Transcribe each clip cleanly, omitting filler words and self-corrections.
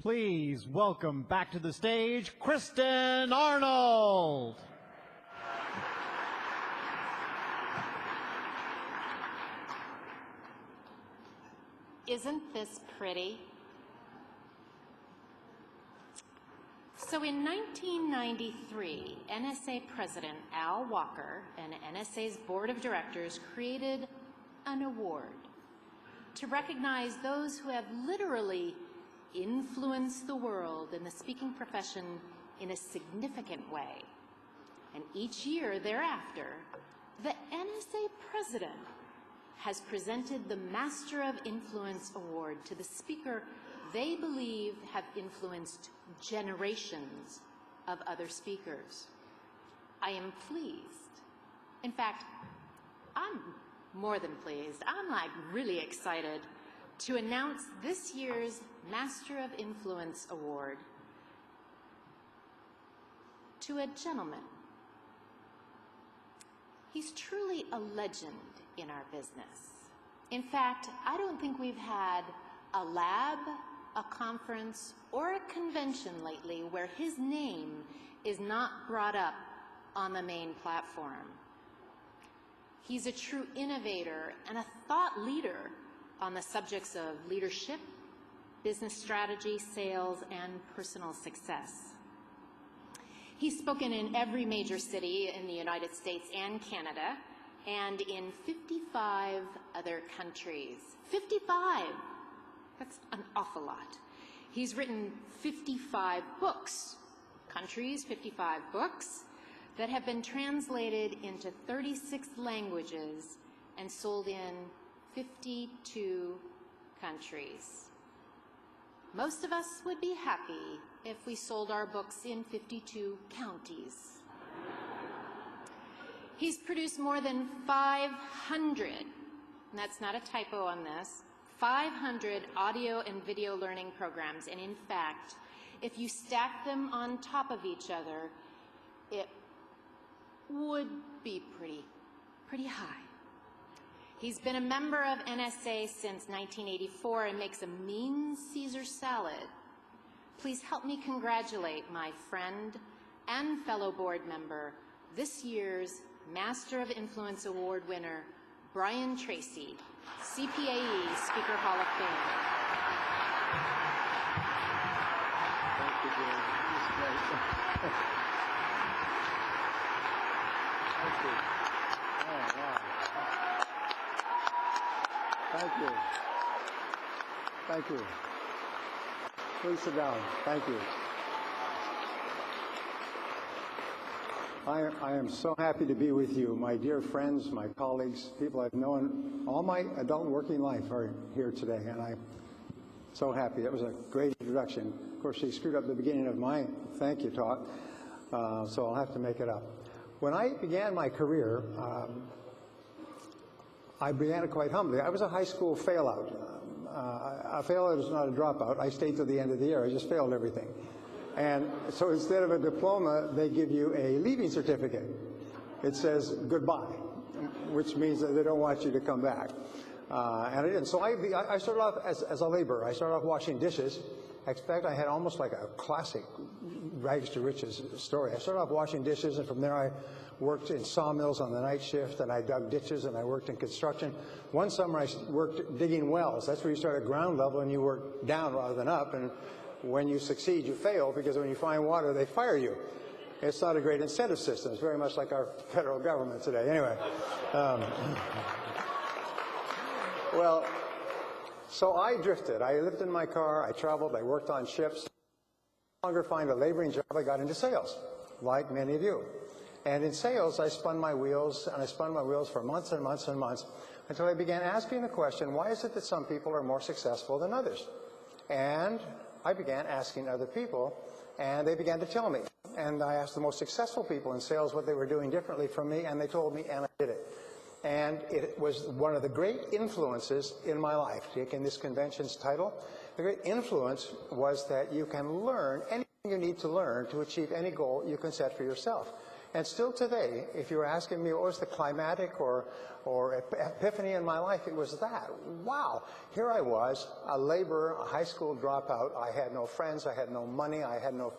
Please welcome back to the stage, Kristen Arnold. Isn't this pretty? So in 1993, NSA President Al Walker and NSA's board of directors created an award to recognize those who have literally influenced the world in the speaking profession in a significant way. And each year thereafter, the NSA president has presented the Master of Influence Award to the speaker they believe have influenced generations of other speakers. I am pleased. In fact, I'm more than pleased. I'm like really excited to announce this year's Master of Influence Award to a gentleman. He's truly a legend in our business. In fact, I don't think we've had a lab, a conference, or a convention lately where his name is not brought up on the main platform. He's a true innovator and a thought leader on the subjects of leadership, business strategy, sales, and personal success. He's spoken in every major city in the United States and Canada, and in 55 other countries. 55! That's an awful lot. He's written 55 books, countries, 55 books, that have been translated into 36 languages and sold in 52 countries. Most of us would be happy if we sold our books in 52 counties. He's produced more than 500, and that's not a typo on this, 500 audio and video learning programs. And in fact, if you stack them on top of each other, it would be pretty high. He's been a member of NSA since 1984 and makes a mean Caesar salad. Please help me congratulate my friend and fellow board member, this year's Master of Influence Award winner, Brian Tracy, CPAE Speaker Hall of Fame. Thank you, Julie. Thank you. Oh, wow. Thank you. Thank you. Please sit down. Thank you. I am so happy to be with you, my dear friends, my colleagues, people I've known all my adult working life are here today, and I'm so happy. That was a great introduction. Of course, she screwed up the beginning of my thank you talk, so I'll have to make it up. When I began my career, I began it quite humbly. I was a high school failout. A failout is not a dropout. I stayed till the end of the year. I just failed everything. And so instead of a diploma, they give you a leaving certificate. It says goodbye, which means that they don't want you to come back. And I didn't. So I started off as a laborer. I started off washing dishes. In fact, I had almost like a classic rags to riches story. I started off washing dishes, and from there I worked in sawmills on the night shift, and I dug ditches, and I worked in construction. One summer I worked digging wells. That's where you start at ground level and you work down rather than up. And when you succeed, you fail, because when you find water, they fire you. It's not a great incentive system. It's very much like our federal government today. Anyway. Well, so I drifted. I lived in my car. I traveled. I worked on ships. No longer find a laboring job. I got into sales, like many of you. And in sales, I spun my wheels, and I spun my wheels for months and months and months until I began asking the question, why is it that some people are more successful than others? And I began asking other people, and they began to tell me. And I asked the most successful people in sales what they were doing differently from me, and they told me, and I did it. And it was one of the great influences in my life, taking this convention's title. The great influence was that you can learn anything you need to learn to achieve any goal you can set for yourself. And still today, if you were asking me what was the climatic or epiphany in my life, it was that. Wow, here I was, a laborer, a high school dropout. I had no friends, I had no money, I had no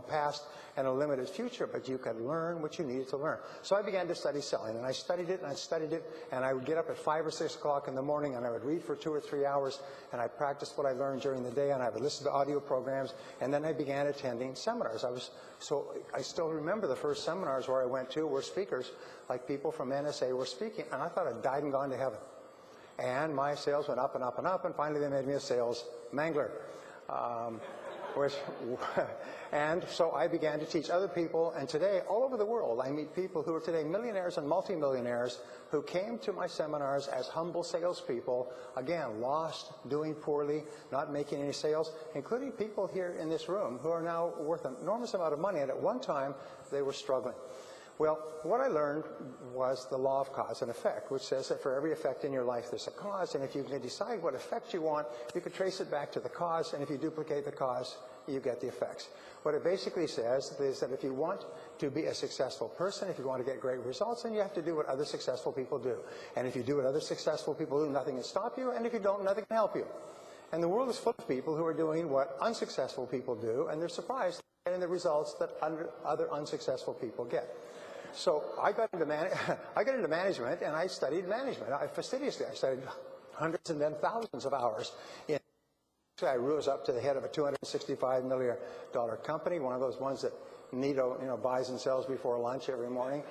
past, and a limited future, but you could learn what you needed to learn. So I began to study selling, and I studied it, and I studied it, and I would get up at 5 or 6 o'clock in the morning, and I would read for 2 or 3 hours, and I practiced what I learned during the day, and I would listen to audio programs, and then I began attending seminars. I still remember the first seminars where I went to were speakers, like people from NSA were speaking, and I thought I'd died and gone to heaven. And my sales went up and up and up, and finally they made me a sales mangler. And so I began to teach other people, and today, all over the world, I meet people who are today millionaires and multimillionaires who came to my seminars as humble salespeople, again, lost, doing poorly, not making any sales, including people here in this room who are now worth an enormous amount of money, and at one time, they were struggling. Well, what I learned was the law of cause and effect, which says that for every effect in your life, there's a cause, and if you can decide what effect you want, you can trace it back to the cause, and if you duplicate the cause, you get the effects. What it basically says is that if you want to be a successful person, if you want to get great results, then you have to do what other successful people do. And if you do what other successful people do, nothing can stop you, and if you don't, nothing can help you. And the world is full of people who are doing what unsuccessful people do, and they're surprised in the results that other unsuccessful people get. So I got into management, and I studied management. Fastidiously, I studied hundreds and then thousands of hours. I rose up to the head of a $265 million company, one of those ones that Nito buys and sells before lunch every morning.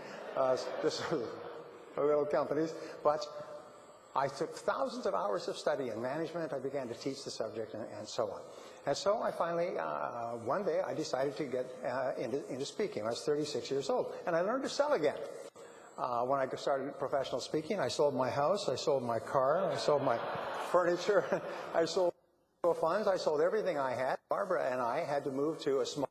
Just little companies. But I took thousands of hours of study in management. I began to teach the subject and so on. And so I finally, one day, I decided to get into speaking. I was 36 years old, and I learned to sell again. When I started professional speaking, I sold my house, I sold my car, I sold my furniture, I sold funds, I sold everything I had. Barbara and I had to move to a small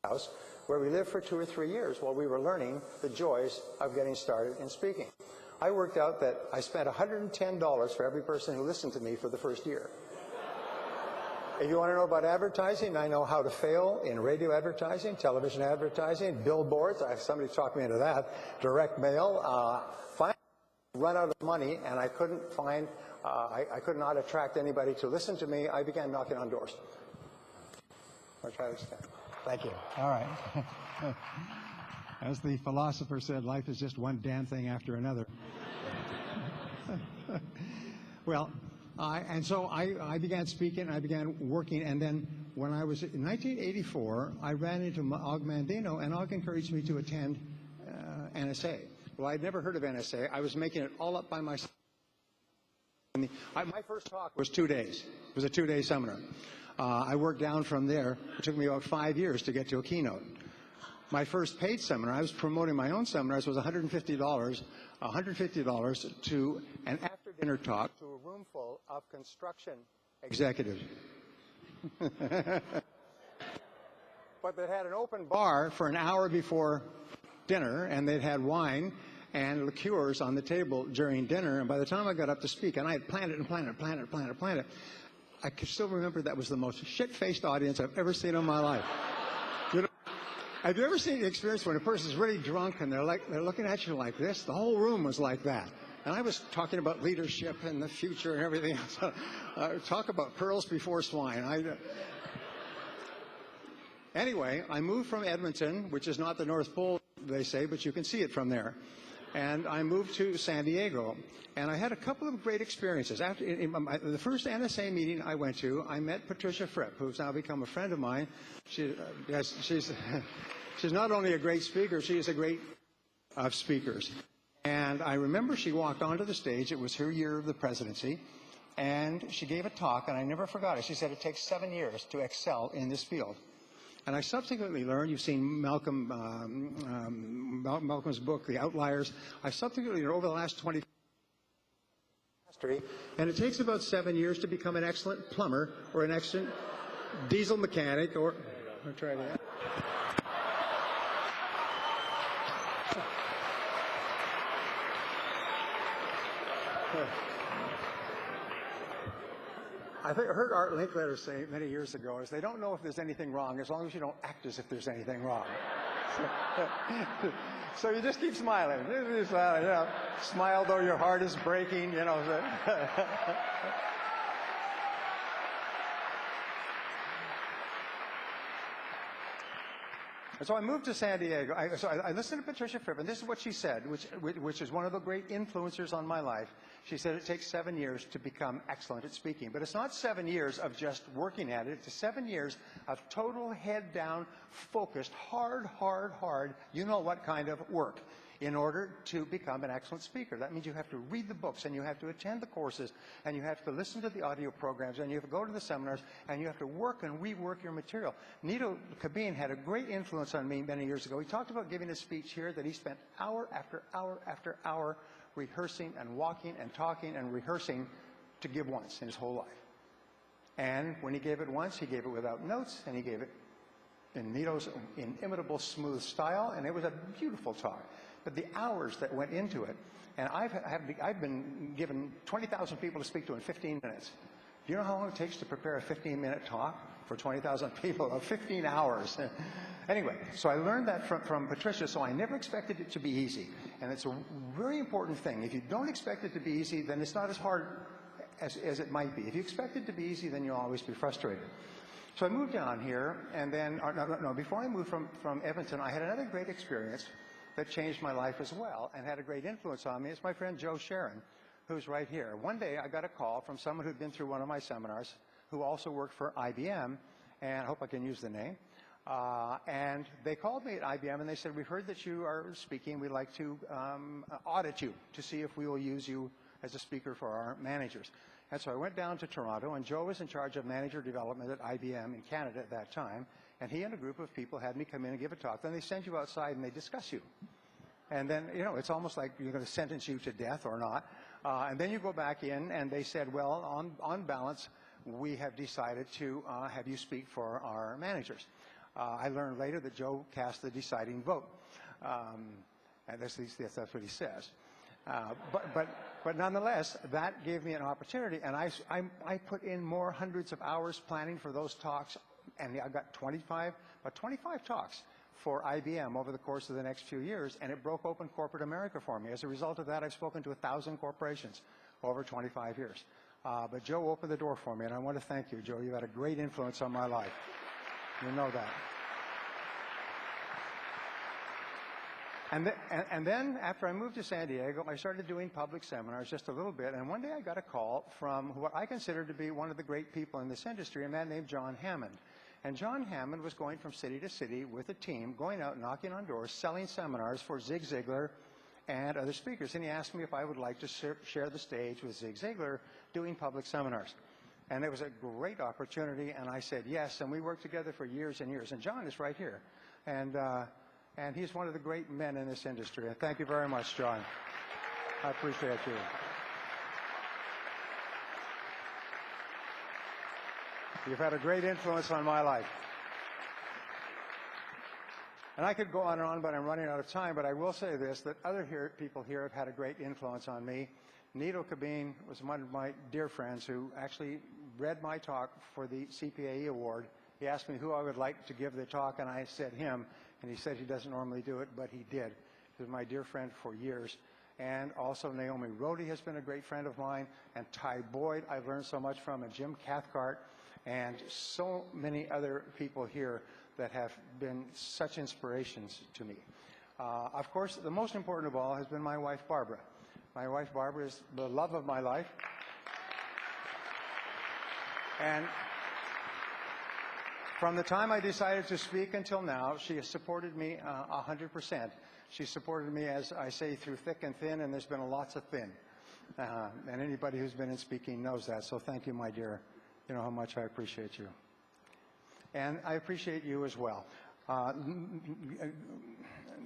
house where we lived for 2 or 3 years while we were learning the joys of getting started in speaking. I worked out that I spent $110 for every person who listened to me for the first year. If you want to know about advertising, I know how to fail in radio advertising, television advertising, billboards. Somebody talked me into that. Direct mail. Finally, run out of money, and I couldn't find. I could not attract anybody to listen to me. I began knocking on doors. I'll try to extend. Thank you. All right. As the philosopher said, life is just one damn thing after another. Well. So I began speaking, I began working, and then when I was in 1984, I ran into Og Mandino, and Og encouraged me to attend NSA. Well, I'd never heard of NSA. I was making it all up by myself. My first talk was 2 days. It was a 2-day seminar. I worked down from there. It took me about 5 years to get to a keynote. My first paid seminar, I was promoting my own seminars, was $150 to an after-dinner talk to a room full of construction executives. But they had an open bar for an hour before dinner, and they'd had wine and liqueurs on the table during dinner, and by the time I got up to speak, and I had planned it, I could still remember that was the most shit-faced audience I've ever seen in my life. Have you ever seen the experience when a person's really drunk and they're looking at you like this? The whole room was like that. And I was talking about leadership and the future and everything else. Talk about pearls before swine. Anyway, I moved from Edmonton, which is not the North Pole, they say, but you can see it from there. And I moved to San Diego. And I had a couple of great experiences. After the first NSA meeting I went to, I met Patricia Fripp, who's now become a friend of mine. She's not only a great speaker, she is a great of speakers. And I remember she walked onto the stage. It was her year of the presidency. And she gave a talk, and I never forgot it. She said it takes 7 years to excel in this field. And I subsequently learned, you've seen Malcolm's book, The Outliers. I subsequently learned over the last 20 and it takes about 7 years to become an excellent plumber or an excellent diesel mechanic or try that. I think I heard Art Linkletter say many years ago is they don't know if there's anything wrong as long as you don't act as if there's anything wrong. So you just keep smiling. You know, smile though your heart is breaking, you know. And so I moved to San Diego. I listened to Patricia Fripp, and this is what she said, which is one of the great influencers on my life. She said it takes 7 years to become excellent at speaking. But it's not 7 years of just working at it. It's 7 years of total head down, focused, hard, you know what kind of work in order to become an excellent speaker. That means you have to read the books, and you have to attend the courses, and you have to listen to the audio programs, and you have to go to the seminars, and you have to work and rework your material. Nido Kabin had a great influence on me many years ago. He talked about giving a speech here that he spent hour after hour after hour rehearsing and walking and talking and rehearsing to give once in his whole life. And when he gave it once, he gave it without notes, and he gave it in Nido's inimitable smooth style, and it was a beautiful talk. But the hours that went into it, and I've been given 20,000 people to speak to in 15 minutes. Do you know how long it takes to prepare a 15-minute talk for 20,000 people? 15 hours. Anyway, so I learned that from Patricia, so I never expected it to be easy. And it's a very important thing. If you don't expect it to be easy, then it's not as hard as it might be. If you expect it to be easy, then you'll always be frustrated. So I moved down here, and then, before I moved from Edmonton, I had another great experience that changed my life as well and had a great influence on me. It's my friend Joe Sharon, who's right here. One day I got a call from someone who'd been through one of my seminars, who also worked for IBM, and I hope I can use the name. And they called me at IBM and they said, "We've heard that you are speaking. We'd like to audit you to see if we will use you as a speaker for our managers." And so I went down to Toronto, and Joe was in charge of manager development at IBM in Canada at that time. And he and a group of people had me come in and give a talk. Then they send you outside and they discuss you. And then, you know, it's almost like you're going to sentence you to death or not. And then you go back in and they said, "Well, on balance, we have decided to have you speak for our managers." I learned later that Joe cast the deciding vote. And that's what he says. But nonetheless, that gave me an opportunity. And I put in more hundreds of hours planning for those talks. And I got 25 talks for IBM over the course of the next few years, and it broke open corporate America for me. As a result of that, I've spoken to 1,000 corporations over 25 years. But Joe opened the door for me, and I want to thank you, Joe. You've had a great influence on my life. You know that. And then, after I moved to San Diego, I started doing public seminars just a little bit, and one day I got a call from what I consider to be one of the great people in this industry, a man named John Hammond. And John Hammond was going from city to city with a team, going out, knocking on doors, selling seminars for Zig Ziglar and other speakers. And he asked me if I would like to share the stage with Zig Ziglar doing public seminars. And it was a great opportunity, and I said yes, and we worked together for years and years. And John is right here. And he's one of the great men in this industry. And thank you very much, John. I appreciate you. You've had a great influence on my life. And I could go on and on, but I'm running out of time. But I will say this, that other people here have had a great influence on me. Nido Kabin was one of my dear friends who actually read my talk for the CPAE award. He asked me who I would like to give the talk, and I said him. And he said he doesn't normally do it, but he did. He was my dear friend for years. And also Naomi Rhodey has been a great friend of mine, and Ty Boyd I've learned so much from, and Jim Cathcart, and so many other people here that have been such inspirations to me. Of course, the most important of all has been my wife, Barbara. My wife, Barbara, is the love of my life. And from the time I decided to speak until now, she has supported me 100%. She supported me, as I say, through thick and thin, and there's been lots of thin. And anybody who's been in speaking knows that, so thank you, my dear. You know how much I appreciate you. And I appreciate you as well.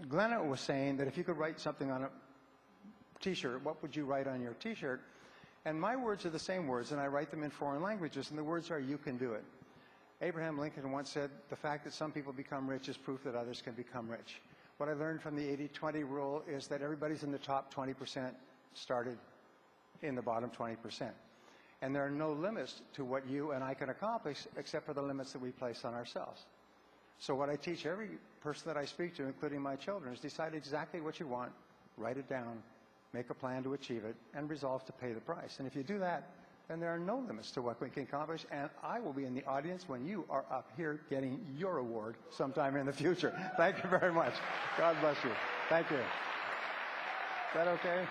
Glenna was saying that if you could write something on a T-shirt, what would you write on your T-shirt? And my words are the same words, and I write them in foreign languages, and the words are, "You can do it." Abraham Lincoln once said, "The fact that some people become rich is proof that others can become rich." What I learned from the 80-20 rule is that everybody's in the top 20% started in the bottom 20%. And there are no limits to what you and I can accomplish except for the limits that we place on ourselves. So what I teach every person that I speak to, including my children, is decide exactly what you want, write it down, make a plan to achieve it, and resolve to pay the price. And if you do that, then there are no limits to what we can accomplish, and I will be in the audience when you are up here getting your award sometime in the future. Thank you very much. God bless you. Thank you. Is that okay?